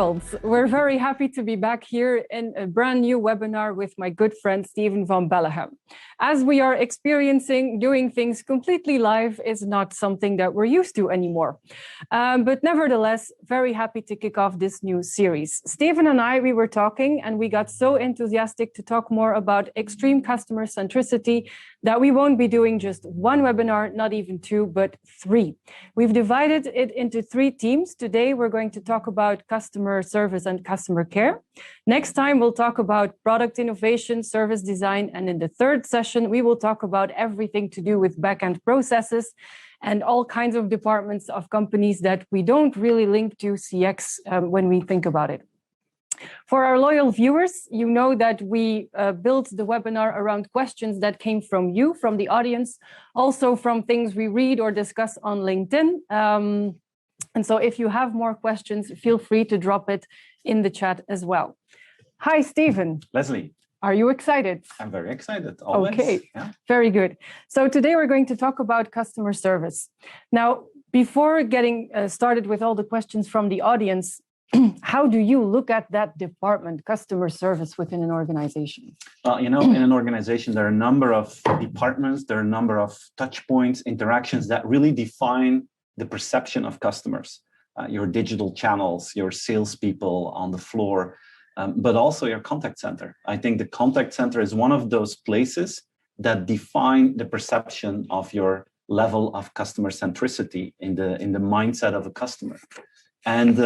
world. We're very happy to be back here in a brand new webinar with my good friend, Steven van Belleghem. As we are experiencing, doing things completely live is not something that we're used to anymore. But nevertheless, very happy to kick off this new series. Steven and we were talking and we got so enthusiastic to talk more about extreme customer centricity that we won't be doing just one webinar, not even two, but three. We've divided it into three teams. Today, we're going to talk about customer service and customer care. Next time, we'll talk about product innovation, service design. And in the third session, we will talk about everything to do with back-end processes and all kinds of departments of companies that we don't really link to CX when we think about it. For our loyal viewers, you know that we built the webinar around questions that came from you, from the audience, also from things we read or discuss on LinkedIn. And so if you have more questions, feel free to drop it in the chat as well. Hi, Steven. Leslie. Are you excited? I'm very excited, always. Okay, yeah. Very good. So today we're going to talk about customer service. Now, before getting started with all the questions from the audience, how do you look at that department, customer service, within an organization? Well, in an organization, there are a number of departments, there are a number of touch points, interactions that really define the perception of customers. Your digital channels, your salespeople on the floor, but also your contact center. I think the contact center is one of those places that define the perception of your level of customer centricity in the mindset of a customer. And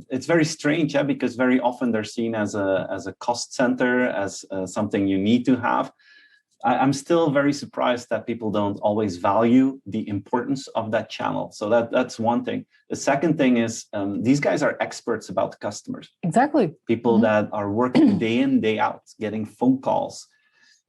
it's very strange, because very often they're seen as a cost center, as something you need to have. I'm still very surprised that people don't always value the importance of that channel. So that's one thing. The second thing is these guys are experts about customers. Exactly. People that are working day in, day out, getting phone calls.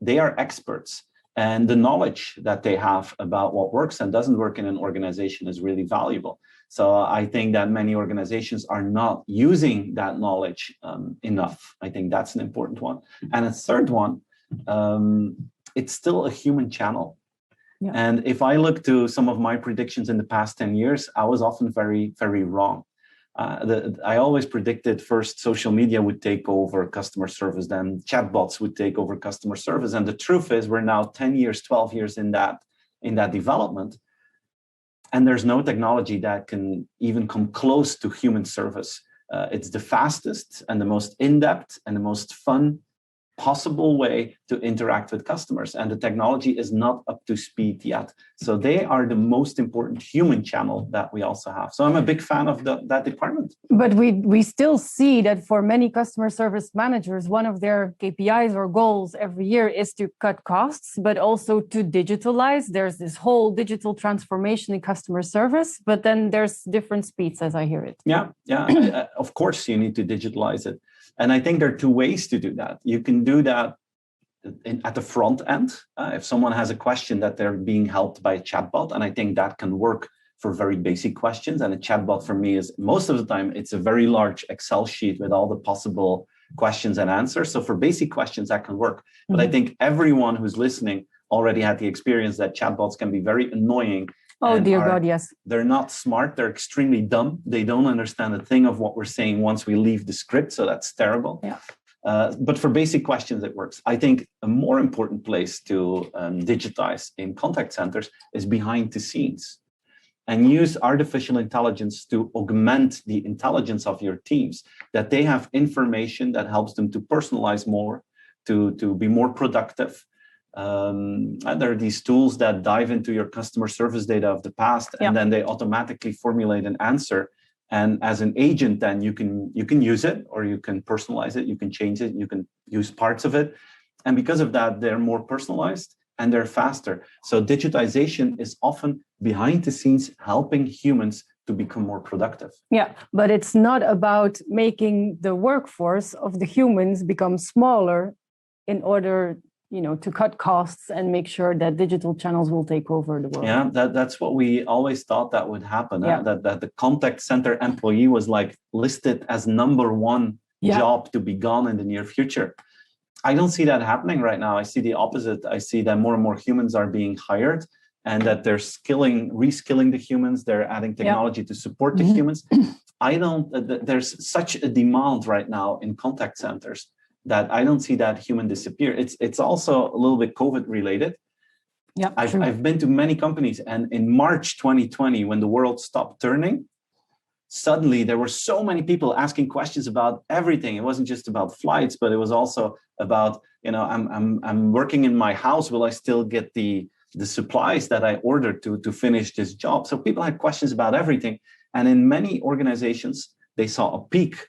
They are experts. And the knowledge that they have about what works and doesn't work in an organization is really valuable. So I think that many organizations are not using that knowledge enough. I think that's an important one. And a third one, it's still a human channel. Yeah. And if I look to some of my predictions in the past 10 years, I was often very, very wrong. I always predicted first social media would take over customer service, then chatbots would take over customer service. And the truth is we're now 10 years, 12 years in that development. And there's no technology that can even come close to human service. It's the fastest and the most in-depth and the most fun possible way to interact with customers. And the technology is not up to speed yet. So they are the most important human channel that we also have. So I'm a big fan of that department. But we still see that for many customer service managers, one of their KPIs or goals every year is to cut costs, but also to digitalize. There's this whole digital transformation in customer service, but then there's different speeds as I hear it. Yeah. Of course, you need to digitalize it. And I think there are two ways to do that. You can do that at the front end. If someone has a question that they're being helped by a chatbot, and I think that can work for very basic questions. And a chatbot for me is most of the time, it's a very large Excel sheet with all the possible questions and answers. So for basic questions, that can work. Mm-hmm. But I think everyone who's listening already had the experience that chatbots can be very annoying. Oh, dear God, yes. They're not smart. They're extremely dumb. They don't understand a thing of what we're saying once we leave the script. So that's terrible. Yeah. But for basic questions, it works. I think a more important place to digitize in contact centers is behind the scenes and use artificial intelligence to augment the intelligence of your teams, that they have information that helps them to personalize more, to be more productive. And there are these tools that dive into your customer service data of the past, and then they automatically formulate an answer. And as an agent, then you can use it, or you can personalize it, you can change it, you can use parts of it. And because of that, they're more personalized and they're faster. So digitization is often behind the scenes helping humans to become more productive. Yeah, but it's not about making the workforce of the humans become smaller in order to cut costs and make sure that digital channels will take over the world. Yeah, that's what we always thought that would happen. Yeah. That the contact center employee was listed as number one job to be gone in the near future. I don't see that happening right now. I see the opposite. I see that more and more humans are being hired, and that they're reskilling the humans. They're adding technology to support the humans. there's such a demand right now in contact centers that I don't see that human disappear. It's also a little bit COVID related. Yeah, I've been to many companies, and in March 2020, when the world stopped turning, suddenly there were so many people asking questions about everything. It wasn't just about flights, but it was also about, I'm working in my house. Will I still get the supplies that I ordered to finish this job? So people had questions about everything. And in many organizations, they saw a peak,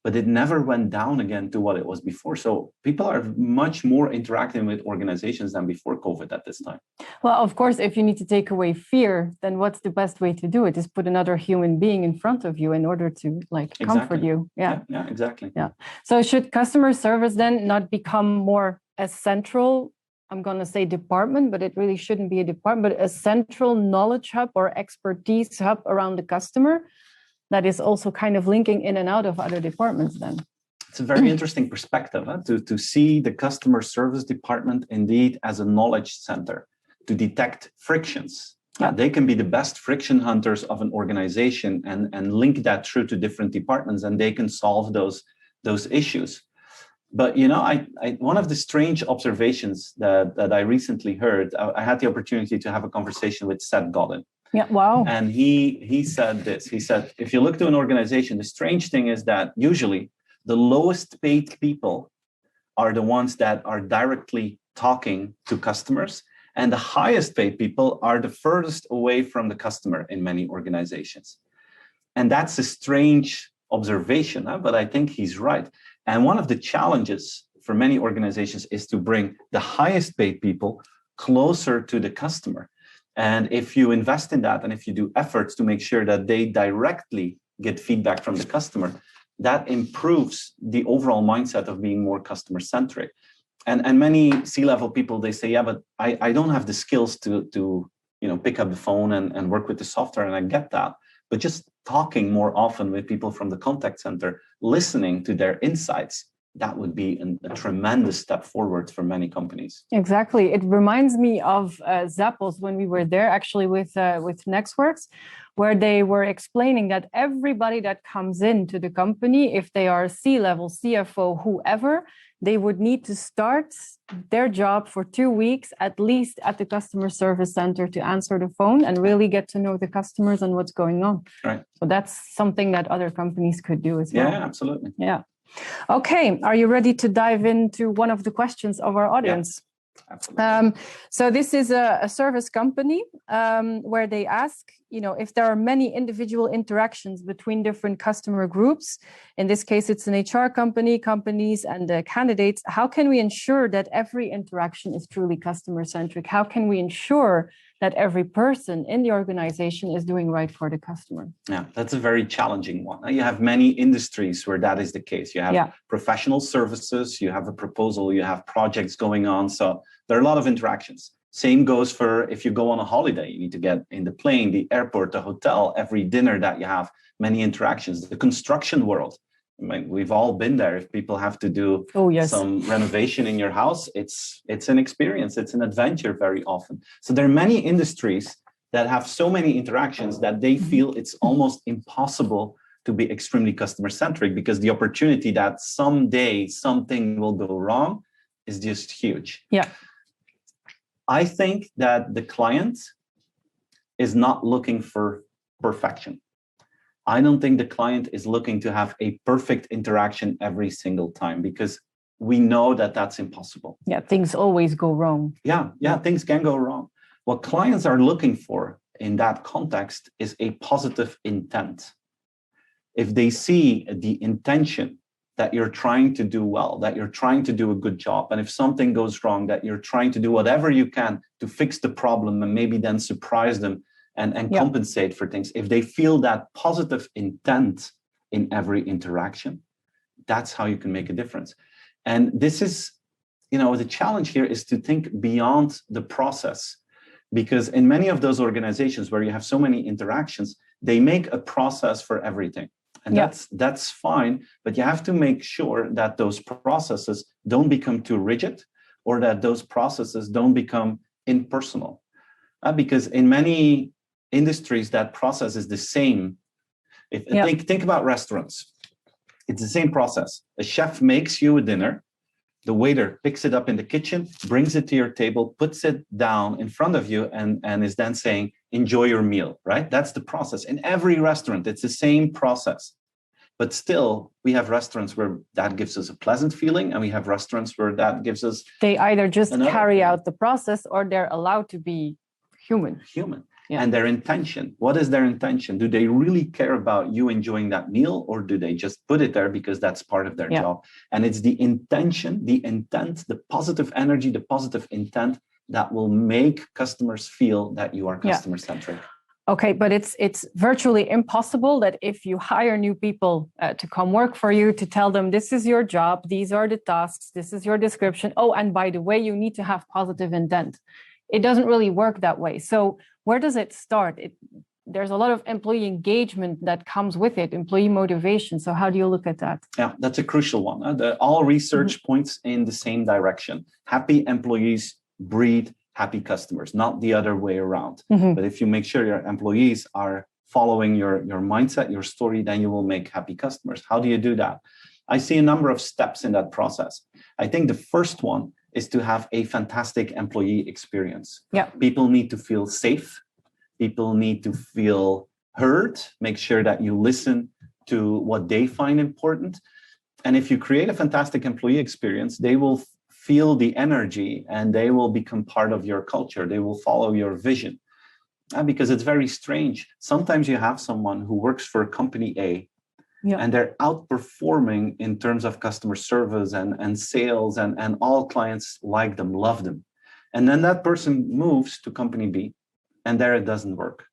but it never went down again to what it was before. So people are much more interacting with organizations than before COVID at this time. Well, of course, if you need to take away fear, then what's the best way to do it? Is put another human being in front of you in order to comfort you. Yeah, exactly. Yeah. So should customer service then not become more a central, I'm going to say department, but it really shouldn't be a department, but a central knowledge hub or expertise hub around the customer that is also kind of linking in and out of other departments then? It's a very interesting perspective to see the customer service department indeed as a knowledge center to detect frictions. Yeah. They can be the best friction hunters of an organization and link that through to different departments, and they can solve those issues. But one of the strange observations that I recently heard, I had the opportunity to have a conversation with Seth Godin. Yeah, wow. And he said this. He said, if you look to an organization, the strange thing is that usually the lowest paid people are the ones that are directly talking to customers, and the highest paid people are the furthest away from the customer in many organizations. And that's a strange observation, but I think he's right. And one of the challenges for many organizations is to bring the highest paid people closer to the customer. And if you invest in that, and if you do efforts to make sure that they directly get feedback from the customer, that improves the overall mindset of being more customer-centric. And many C-level people, they say, yeah, but I don't have the skills to pick up the phone and work with the software, and I get that. But just talking more often with people from the contact center, listening to their insights, that would be a tremendous step forward for many companies. Exactly. It reminds me of Zappos when we were there actually with Nextworks, where they were explaining that everybody that comes into the company, if they are C-level, CFO, whoever, they would need to start their job for 2 weeks, at least at the customer service center, to answer the phone and really get to know the customers and what's going on. Right. So that's something that other companies could do as well. Yeah, absolutely. Yeah. Okay, are you ready to dive into one of the questions of our audience? Yeah, absolutely. So this is a service company where they ask, if there are many individual interactions between different customer groups, in this case, it's an HR companies and the candidates, how can we ensure that every interaction is truly customer-centric? How can we ensure that every person in the organization is doing right for the customer? Yeah, that's a very challenging one. You have many industries where that is the case. You have professional services, you have a proposal, you have projects going on. So there are a lot of interactions. Same goes for if you go on a holiday, you need to get in the plane, the airport, the hotel, every dinner that you have, many interactions. The construction world, I mean, we've all been there. If people have to do some renovation in your house, it's an experience, it's an adventure very often. So there are many industries that have so many interactions that they feel it's almost impossible to be extremely customer-centric, because the opportunity that someday something will go wrong is just huge. Yeah. I think that the client is not looking for perfection. I don't think the client is looking to have a perfect interaction every single time, because we know that that's impossible. Yeah, things always go wrong. Yeah, things can go wrong. What clients are looking for in that context is a positive intent. If they see the intention that you're trying to do well, that you're trying to do a good job, and if something goes wrong, that you're trying to do whatever you can to fix the problem and maybe then surprise them and compensate for things. If they feel that positive intent in every interaction, that's how you can make a difference. And this is, the challenge here is to think beyond the process, because in many of those organizations where you have so many interactions, they make a process for everything. And that's fine, but you have to make sure that those processes don't become too rigid, or that those processes don't become impersonal. Because in many industries, that process is the same. Think about restaurants. It's the same process. A chef makes you a dinner. The waiter picks it up in the kitchen, brings it to your table, puts it down in front of you, and is then saying, enjoy your meal, right? That's the process. In every restaurant, it's the same process. But still, we have restaurants where that gives us a pleasant feeling, and we have restaurants where that gives us... They either just carry out the process, or they're allowed to be human. Yeah. And their intention, what is their intention? Do they really care about you enjoying that meal, or do they just put it there because that's part of their job? And it's the intention, the intent, the positive energy, the positive intent that will make customers feel that you are customer-centric. Okay, but it's virtually impossible that if you hire new people to come work for you, to tell them this is your job, these are the tasks, this is your description. Oh, and by the way, you need to have positive intent. It doesn't really work that way. So where does it start? There's a lot of employee engagement that comes with it, employee motivation. So how do you look at that? Yeah, that's a crucial one. All research points in the same direction. Happy employees breed happy customers, not the other way around. But if you make sure your employees are following your mindset, your story, then you will make happy customers. How do you do that? I see a number of steps in that process. I think the first one is to have a fantastic employee experience. People need to feel safe. People need to feel heard. Make sure that you listen to what they find important. And if you create a fantastic employee experience, they will feel the energy and they will become part of your culture. They will follow your vision. Because it's very strange. Sometimes you have someone who works for company A, and they're outperforming in terms of customer service and sales, and all clients like them, love them. And then that person moves to company B, and there it doesn't work.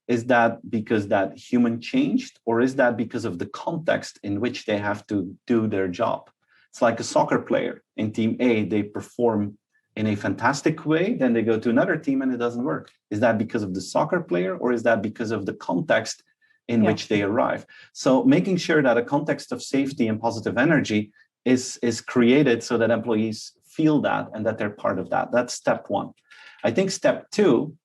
Is that because that human changed, or is that because of the context in which they have to do their job? It's like a soccer player. In team A, they perform in a fantastic way, then they go to another team and it doesn't work. Is that because of the soccer player, or is that because of the context in which they arrive? So making sure that a context of safety and positive energy is created so that employees feel that and that they're part of that. That's step one. I think step two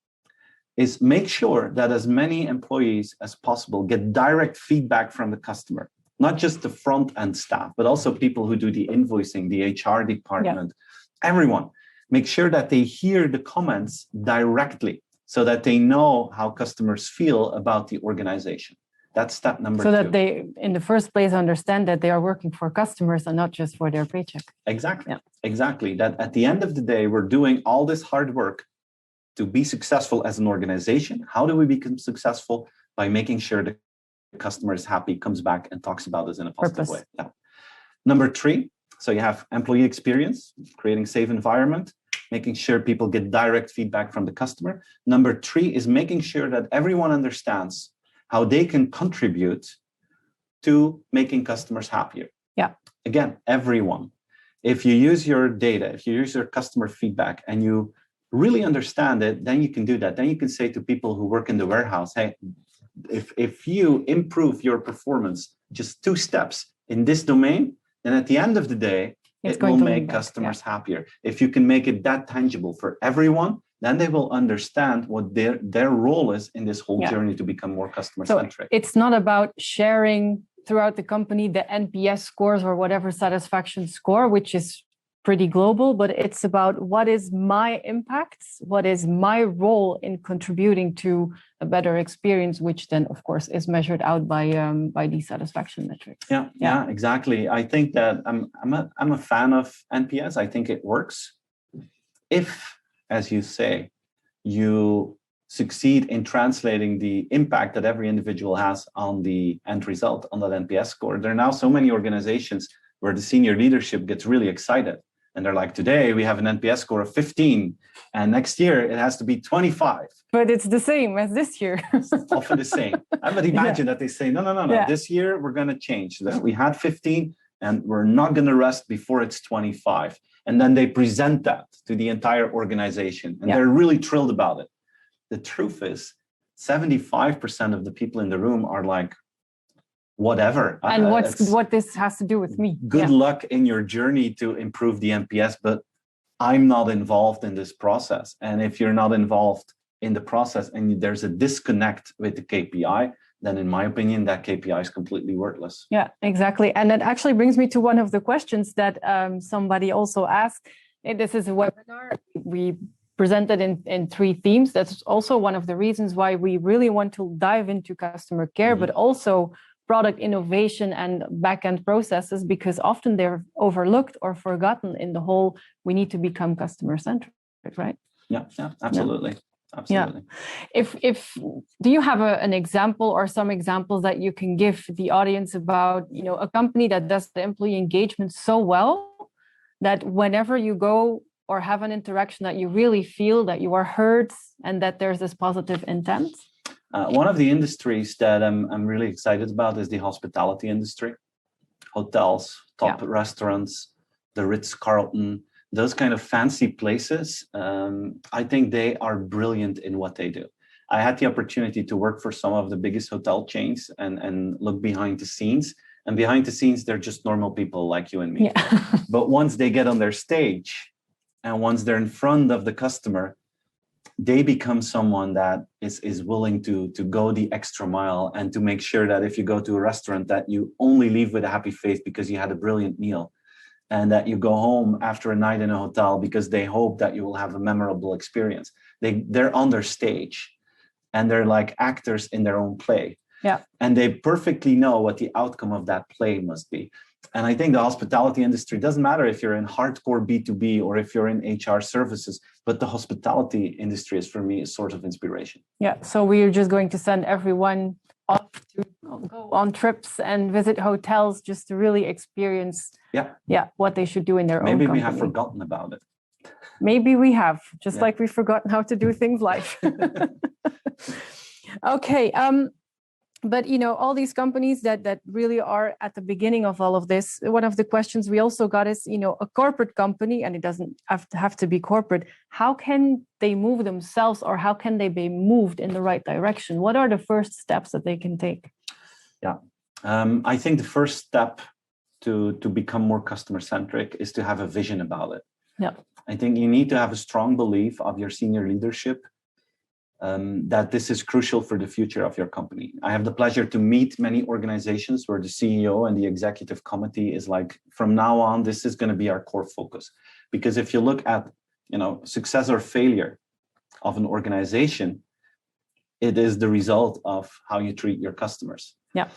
is make sure that as many employees as possible get direct feedback from the customer, not just the front end staff, but also people who do the invoicing, the HR department, everyone. Make sure that they hear the comments directly so that they know how customers feel about the organization. That's step number two. So that they, in the first place, understand that they are working for customers and not just for their paycheck. Exactly. Exactly. That at the end of the day, we're doing all this hard work to be successful as an organization. How do we become successful? By making sure the customer is happy, comes back and talks about us in a positive way. Number three, so you have employee experience, creating safe environment, making sure people get direct feedback from the customer. Number three is making sure that everyone understands how they can contribute to making customers happier. Again, everyone. If you use your data, if you use your customer feedback and you really understand it, then you can do that. Then you can say to people who work in the warehouse, hey, if you improve your performance just 2 steps in this domain, then at the end of the day, it will make customers happier. If you can make it that tangible for everyone, then they will understand what their role is in this whole journey to become more customer-centric. So it's not about sharing throughout the company the NPS scores or whatever satisfaction score, which is pretty global, but it's about what is my impact, what is my role in contributing to a better experience, which then, of course, is measured out by these satisfaction metrics. Yeah, exactly. I think that I'm a fan of NPS. I think it works. If, as you say, you succeed in translating the impact that every individual has on the end result, on that NPS score, there are now so many organizations where the senior leadership gets really excited. And they're like, today we have an NPS score of 15, and next year it has to be 25. But it's the same as this year. It's often the same. But imagine that they say, no. This year we're going to change that. We had 15 and we're not going to rest before it's 25. And then they present that to the entire organization and they're really thrilled about it. The truth is 75% of the people in the room are like, whatever. And what this has to do with me. Good luck in your journey to improve the NPS, but I'm not involved in this process. And if you're not involved in the process and there's a disconnect with the KPI, then in my opinion, that KPI is completely worthless. Yeah, exactly. And that actually brings me to one of the questions that somebody also asked. This is a webinar we presented in 3 themes. That's also one of the reasons why we really want to dive into customer care, but also product innovation and back-end processes, because often they're overlooked or forgotten in the whole, we need to become customer-centric, right? Yeah, absolutely. Yeah. Absolutely. Yeah. If do you have an example or some examples that you can give the audience about, a company that does the employee engagement so well that whenever you go or have an interaction that you really feel that you are heard and that there's this positive intent? One of the industries that I'm really excited about is the hospitality industry. Hotels, top restaurants, the Ritz-Carlton, those kind of fancy places. I think they are brilliant in what they do. I had the opportunity to work for some of the biggest hotel chains and look behind the scenes. And behind the scenes, they're just normal people like you and me. Yeah. But once they get on their stage and once they're in front of the customer, they become someone that is willing to go the extra mile and to make sure that if you go to a restaurant that you only leave with a happy face because you had a brilliant meal, and that you go home after a night in a hotel because they hope that you will have a memorable experience. They're on their stage and they're like actors in their own play. Yeah. And they perfectly know what the outcome of that play must be. And I think the hospitality industry, doesn't matter if you're in hardcore B2B or if you're in HR services, but the hospitality industry is for me a source of inspiration. Yeah. So we're just going to send everyone off to go on trips and visit hotels just to really experience what they should do in their own company. Maybe we have forgotten about it. Maybe we have, just like we've forgotten how to do things live. Okay. But, all these companies that really are at the beginning of all of this, one of the questions we also got is, a corporate company, and it doesn't have to be corporate, how can they move themselves or how can they be moved in the right direction? What are the first steps that they can take? Yeah, I think the first step to become more customer-centric is to have a vision about it. Yeah, I think you need to have a strong belief of your senior leadership that this is crucial for the future of your company. I have the pleasure to meet many organizations where the CEO and the executive committee is like, from now on, this is going to be our core focus. Because if you look at, success or failure of an organization, it is the result of how you treat your customers. Yeah.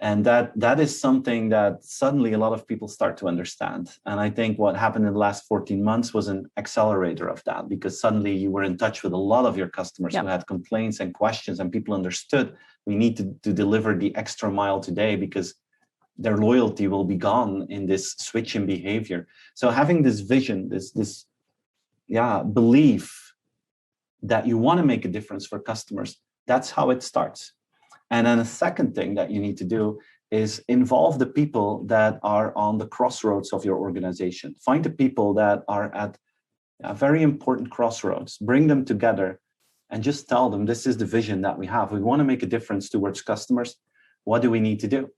And that is something that suddenly a lot of people start to understand. And I think what happened in the last 14 months was an accelerator of that, because suddenly you were in touch with a lot of your customers who had complaints and questions, and people understood we need to deliver the extra mile today because their loyalty will be gone in this switch in behavior. So having this vision, this belief that you want to make a difference for customers, that's how it starts. And then a second thing that you need to do is involve the people that are on the crossroads of your organization. Find the people that are at a very important crossroads, bring them together and just tell them, this is the vision that we have. We want to make a difference towards customers. What do we need to do?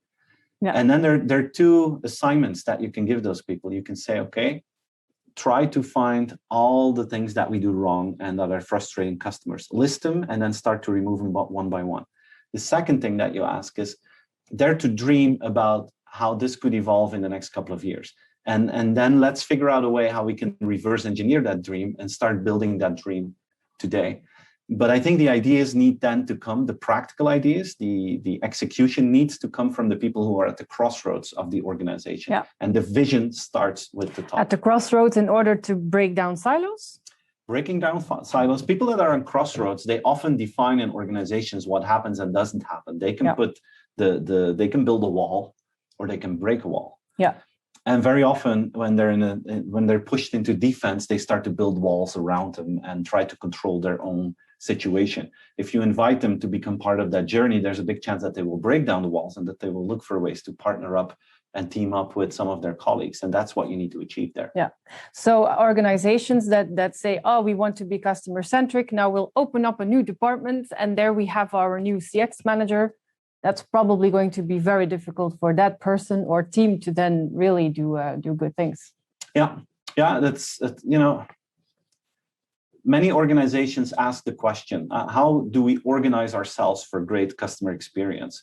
Yeah. And then there are 2 assignments that you can give those people. You can say, okay, try to find all the things that we do wrong and that are frustrating customers. List them and then start to remove them one by one. The second thing that you ask is dare to dream about how this could evolve in the next couple of years. And then let's figure out a way how we can reverse engineer that dream and start building that dream today. But I think the ideas need then to come, the practical ideas, the execution needs to come from the people who are at the crossroads of the organization. Yeah. And the vision starts with the top. At the crossroads in order to break down silos? Breaking down silos. People that are on crossroads, they often define in organizations what happens and doesn't happen. They can put they can build a wall or they can break a wall. Yeah. And very often when they're pushed into defense, they start to build walls around them and try to control their own situation. If you invite them to become part of that journey, there's a big chance that they will break down the walls and that they will look for ways to partner up and team up with some of their colleagues. And that's what you need to achieve there. Yeah. So organizations that say, oh, we want to be customer centric. Now we'll open up a new department and there we have our new CX manager. That's probably going to be very difficult for that person or team to then really do good things. Yeah. Yeah. That's, many organizations ask the question, how do we organize ourselves for great customer experience?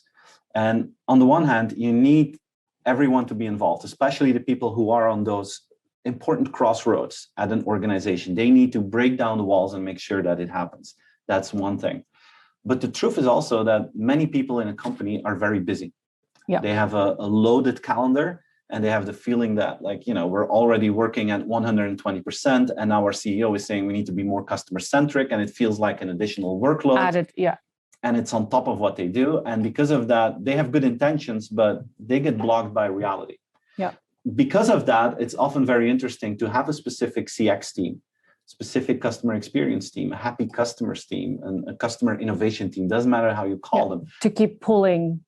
And on the one hand, you need everyone to be involved, especially the people who are on those important crossroads at an organization. They need to break down the walls and make sure that it happens. That's one thing. But the truth is also that many people in a company are very busy. Yeah. They have a loaded calendar, and they have the feeling that, like, you know, we're already working at 120%, and now our CEO is saying we need to be more customer-centric, and it feels like an additional workload. Added, yeah. And it's on top of what they do. And because of that, they have good intentions, but they get blocked by reality. Yeah. Because of that, it's often very interesting to have a specific CX team, specific customer experience team, a happy customers team, and a customer innovation team. Doesn't matter how you call them. To keep pulling.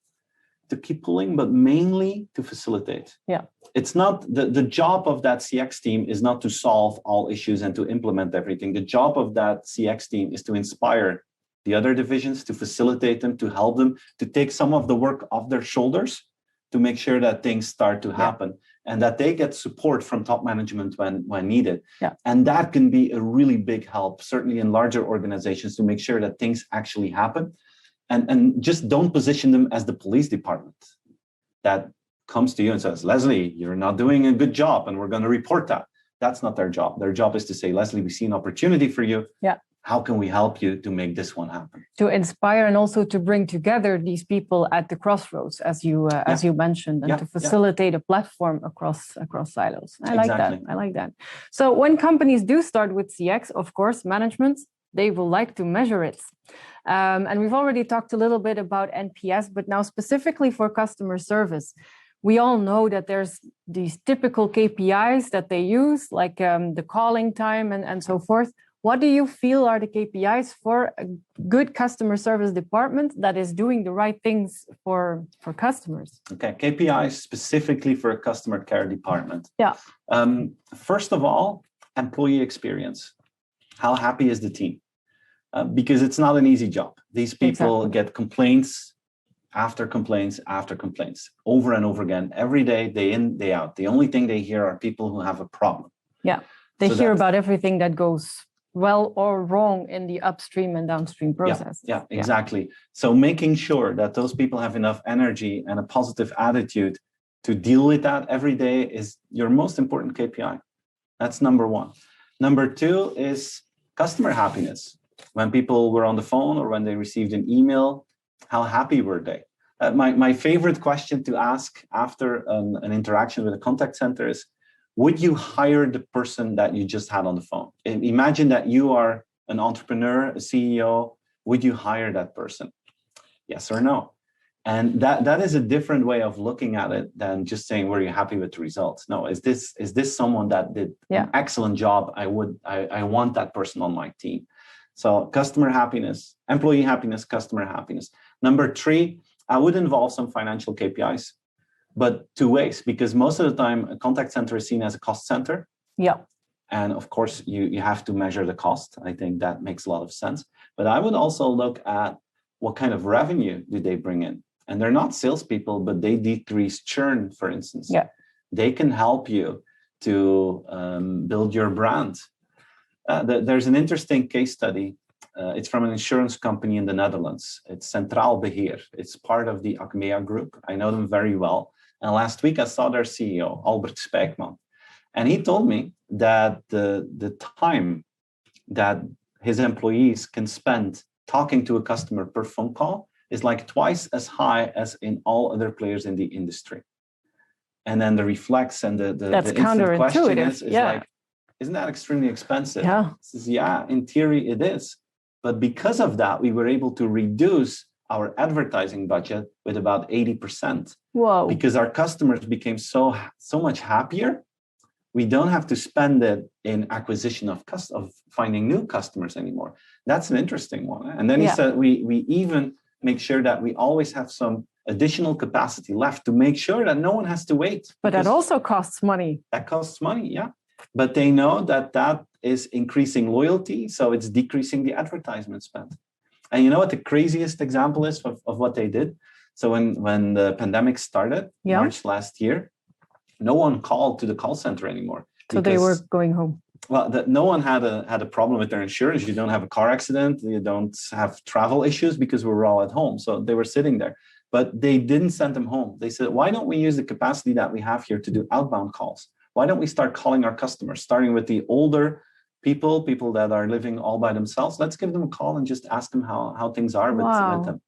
But mainly to facilitate. Yeah. It's not the job of that CX team is not to solve all issues and to implement everything. The job of that CX team is to inspire the other divisions, to facilitate them, to help them, to take some of the work off their shoulders, to make sure that things start to happen, and that they get support from top management when needed. Yeah. And that can be a really big help, certainly in larger organizations, to make sure that things actually happen. And just don't position them as the police department that comes to you and says, Leslie, you're not doing a good job, and we're going to report that. That's not their job. Their job is to say, Leslie, we see an opportunity for you. Yeah. How can we help you to make this one happen? To inspire and also to bring together these people at the crossroads, as you mentioned, and to facilitate a platform across silos. I like that. So when companies do start with CX, of course, management, they will like to measure it. And we've already talked a little bit about NPS, but now specifically for customer service, we all know that there's these typical KPIs that they use, like the calling time and so forth. What do you feel are the KPIs for a good customer service department that is doing the right things for customers? Okay, KPIs specifically for a customer care department. Yeah. First of all, employee experience. How happy is the team? Because it's not an easy job. These people get complaints after complaints after complaints over and over again, every day, day in, day out. The only thing they hear are people who have a problem. Yeah, they hear about everything that goes well or wrong in the upstream and downstream process. Yeah, exactly. So making sure that those people have enough energy and a positive attitude to deal with that every day is your most important KPI. That's number one. Number two is customer happiness. When people were on the phone or when they received an email, how happy were they? My favorite question to ask after an interaction with a contact center is, would you hire the person that you just had on the phone? Imagine that you are an entrepreneur, a CEO. Would you hire that person? Yes or no? And that is a different way of looking at it than just saying, were you happy with the results? No, is this someone that did an excellent job? I want that person on my team. So customer happiness, employee happiness, customer happiness. Number three, I would involve some financial KPIs. But two ways, because most of the time a contact center is seen as a cost center. Yeah. And of course, you have to measure the cost. I think that makes a lot of sense. But I would also look at what kind of revenue do they bring in. And they're not salespeople, but they decrease churn, for instance. Yeah. They can help you to build your brand. There's an interesting case study. It's from an insurance company in the Netherlands. It's Centraal Beheer. It's part of the Achmea group. I know them very well. And last week I saw their CEO, Albert Spijkman. And he told me that the time that his employees can spend talking to a customer per phone call is like twice as high as in all other players in the industry. And then the reflex and the instant question is like, isn't that extremely expensive? Yeah. Says, yeah, in theory it is. But because of that, we were able to reduce our advertising budget with about 80%. Whoa. Because our customers became so much happier. We don't have to spend it in acquisition of finding new customers anymore. That's an interesting one. And then he said, we even make sure that we always have some additional capacity left to make sure that no one has to wait. But that also costs money. That costs money, yeah. But they know that is increasing loyalty, so it's decreasing the advertisement spend. And you know what the craziest example is of what they did? So when the pandemic started, March last year, no one called to the call center anymore. So they were going home. Well, no one had a problem with their insurance. You don't have a car accident. You don't have travel issues because we were all at home. So they were sitting there, but they didn't send them home. They said, why don't we use the capacity that we have here to do outbound calls? Why don't we start calling our customers, starting with the older people that are living all by themselves? Let's give them a call and just ask them how things are with them.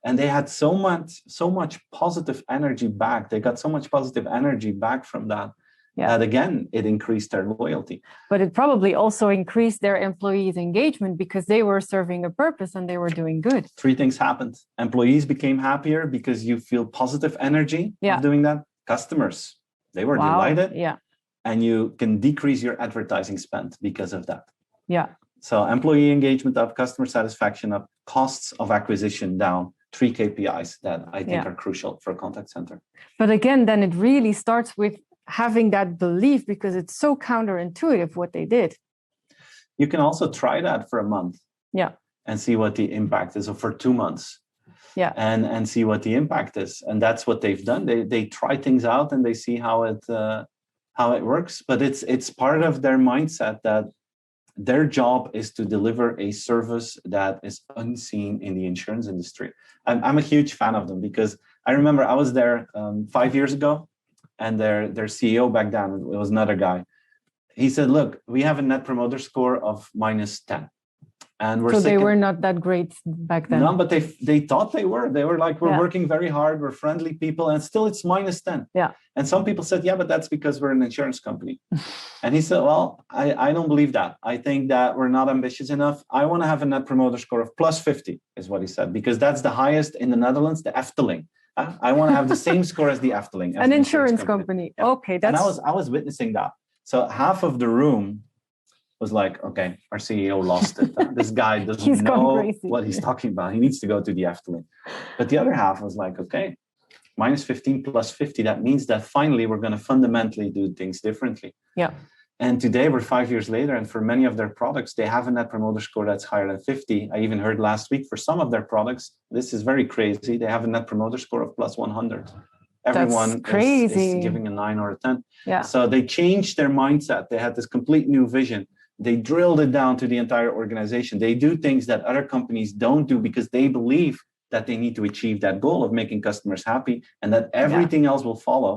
And they had so much positive energy back. They got so much positive energy back from that. Yeah. That again, it increased their loyalty. But it probably also increased their employees' engagement because they were serving a purpose and they were doing good. 3 things happened. Employees became happier because you feel positive energy of doing that. Customers, they were delighted. Yeah. And you can decrease your advertising spend because of that. Yeah. So employee engagement up, customer satisfaction up, costs of acquisition down. 3 KPIs that I think are crucial for a contact center. But again, then it really starts with having that belief because it's so counterintuitive what they did. You can also try that for a month. Yeah. And see what the impact is, or for 2 months. Yeah. And see what the impact is. And that's what they've done. They try things out and they see how it works. But it's part of their mindset that their job is to deliver a service that is unseen in the insurance industry. I'm a huge fan of them because I remember I was there 5 years ago. And their CEO back then, it was another guy. He said, look, we have a net promoter score of -10. And we're they were not that great back then. No, but they thought they were. They were like, we're working very hard. We're friendly people. And still it's -10. Yeah. And some people said, yeah, but that's because we're an insurance company. And he said, well, I don't believe that. I think that we're not ambitious enough. I want to have a net promoter score of +50 is what he said, because that's the highest in the Netherlands, the Efteling. I want to have the same score as the Efteling. An insurance company. Yeah. Okay, that's. And I was witnessing that. So half of the room was like, okay, our CEO lost it. This guy doesn't know what he's talking about. He needs to go to the Efteling. But the other half was like, okay, -15 +50. That means that finally we're going to fundamentally do things differently. Yeah. And today we're 5 years later, and for many of their products, they have a net promoter score that's higher than 50. I even heard last week for some of their products, this is very crazy. They have a net promoter score of +100. Everyone is giving a 9 or a 10. Yeah. So they changed their mindset. They had this complete new vision. They drilled it down to the entire organization. They do things that other companies don't do because they believe that they need to achieve that goal of making customers happy and that everything else will follow.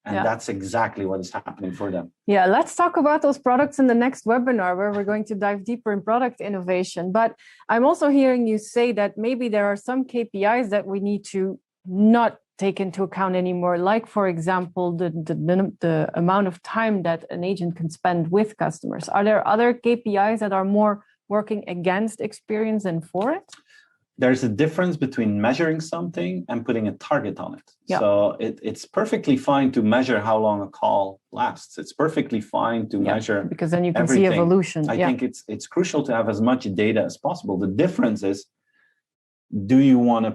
And that's exactly what is happening for them. Yeah, let's talk about those products in the next webinar where we're going to dive deeper in product innovation. But I'm also hearing you say that maybe there are some KPIs that we need to not take into account anymore, like, for example, the amount of time that an agent can spend with customers. Are there other KPIs that are more working against experience than for it? There's a difference between measuring something and putting a target on it. Yeah. So it's perfectly fine to measure how long a call lasts. It's perfectly fine to measure because then you can see evolution. I think it's crucial to have as much data as possible. The difference is, do you want to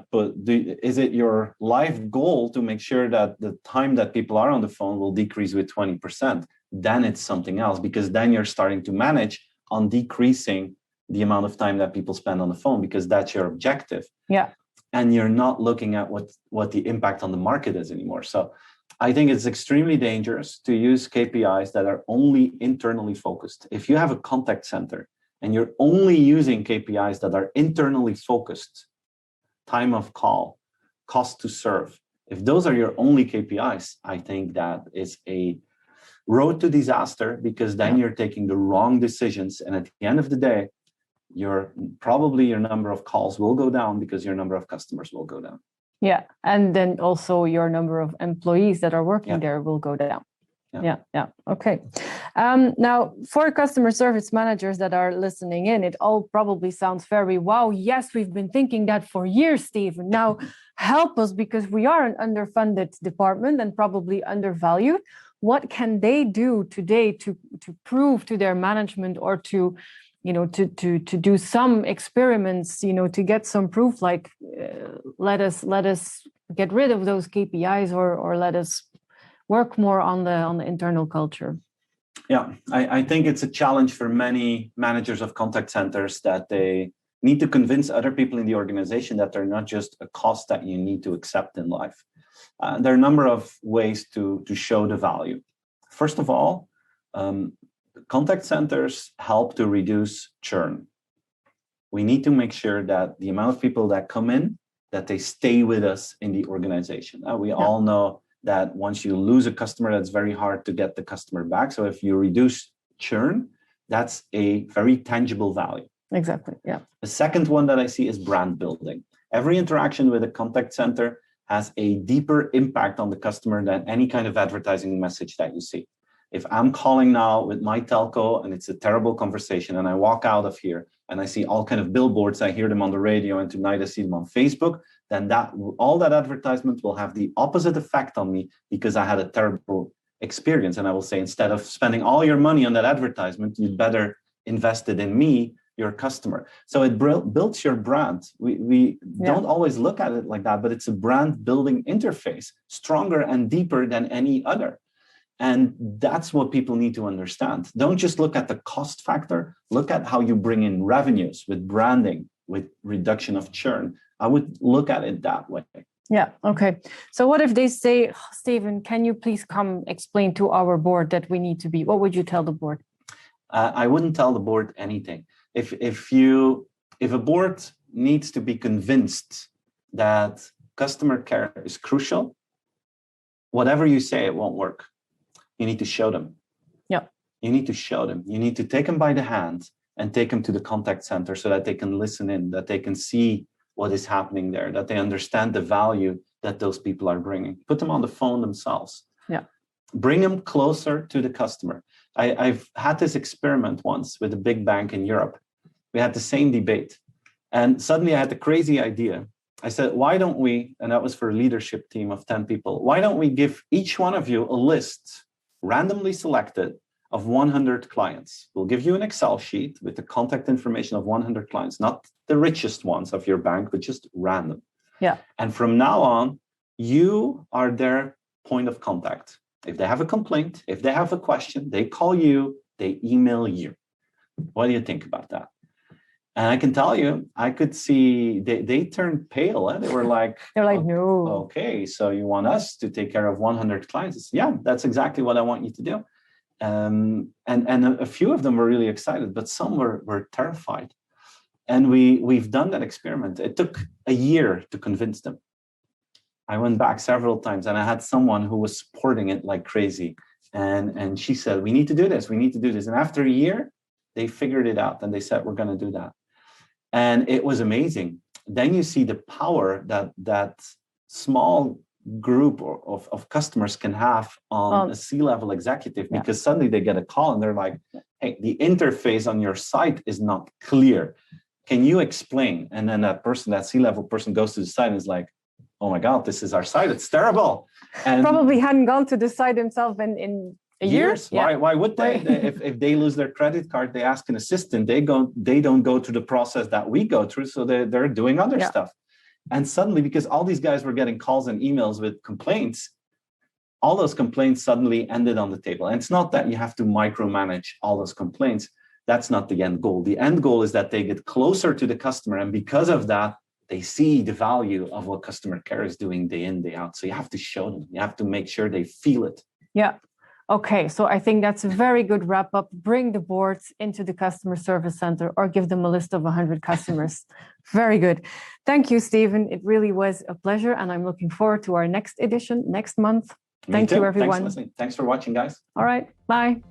is it your life goal to make sure that the time that people are on the phone will decrease with 20%? Then it's something else, because then you're starting to manage on decreasing the amount of time that people spend on the phone, because that's your objective. Yeah. And you're not looking at what the impact on the market is anymore. So I think it's extremely dangerous to use KPIs that are only internally focused. If you have a contact center and you're only using KPIs that are internally focused, time of call, cost to serve, if those are your only KPIs, I think that is a road to disaster, because then you're taking the wrong decisions. And at the end of the day, your number of calls will go down because your number of customers will go down. Yeah. And then also your number of employees that are working there will go down. Yeah. Okay. Now, for customer service managers that are listening in, it all probably sounds very, wow, yes, we've been thinking that for years, Steven. Now help us, because we are an underfunded department and probably undervalued. What can they do today to prove to their management, or to do some experiments, to get some proof, like let us get rid of those KPIs, or let us work more on the internal culture? Yeah, I think it's a challenge for many managers of contact centers that they need to convince other people in the organization that they're not just a cost that you need to accept in life. There are a number of ways to show the value. First of all, contact centers help to reduce churn. We need to make sure that the amount of people that come in, that they stay with us in the organization. We all know that once you lose a customer, that's very hard to get the customer back. So if you reduce churn, that's a very tangible value. Exactly, yeah. The second one that I see is brand building. Every interaction with a contact center has a deeper impact on the customer than any kind of advertising message that you see. If I'm calling now with my telco and it's a terrible conversation and I walk out of here and I see all kind of billboards, I hear them on the radio and tonight I see them on Facebook, then all that advertisement will have the opposite effect on me because I had a terrible experience. And I will say, instead of spending all your money on that advertisement, you'd better invest it in me, your customer. So it builds your brand. We don't always look at it like that, but it's a brand building interface, stronger and deeper than any other. And that's what people need to understand. Don't just look at the cost factor, look at how you bring in revenues with branding, with reduction of churn. I would look at it that way. Yeah, okay. So what if they say, Steven, can you please come explain to our board that we need to be? What would you tell the board? I wouldn't tell the board anything. If a board needs to be convinced that customer care is crucial, whatever you say, it won't work. You need to show them. Yeah. You need to show them. You need to take them by the hand and take them to the contact center so that they can listen in, that they can see what is happening there, that they understand the value that those people are bringing. Put them on the phone themselves. Yeah. Bring them closer to the customer. I've had this experiment once with a big bank in Europe. We had the same debate. And suddenly I had the crazy idea. I said, why don't we, and that was for a leadership team of 10 people, why don't we give each one of you a list, randomly selected, of 100 clients. We'll give you an Excel sheet with the contact information of 100 clients, not the richest ones of your bank, but just random. Yeah. And from now on, you are their point of contact. If they have a complaint, if they have a question, they call you, they email you. What do you think about that? And I can tell you, I could see they turned pale. They were like, no. Okay, so you want us to take care of 100 clients? Yeah, that's exactly what I want you to do. And a few of them were really excited, but some were terrified. And we've done that experiment. It took a year to convince them. I went back several times and I had someone who was supporting it like crazy. And she said, we need to do this. We need to do this. And after a year, they figured it out and they said, we're going to do that. And it was amazing. Then you see the power that small group of customers can have on a C-level executive, because suddenly they get a call and they're like, hey, the interface on your site is not clear. Can you explain? And then that C-level person goes to the site and is like, oh my God, this is our site. It's terrible. And probably hadn't gone to the site himself in years. Yeah. Why would they? If they lose their credit card, they ask an assistant. They don't go through the process that we go through. So they're doing other stuff. And suddenly, because all these guys were getting calls and emails with complaints, all those complaints suddenly ended on the table. And it's not that you have to micromanage all those complaints. That's not the end goal. The end goal is that they get closer to the customer. And because of that, they see the value of what customer care is doing day in, day out. So you have to show them. You have to make sure they feel it. Yeah. Okay, so I think that's a very good wrap up. Bring the boards into the customer service center or give them a list of 100 customers. Very good. Thank you, Steven. It really was a pleasure. And I'm looking forward to our next edition next month. Thank you, everyone. Thanks for listening. Thanks for watching, guys. All right. Bye.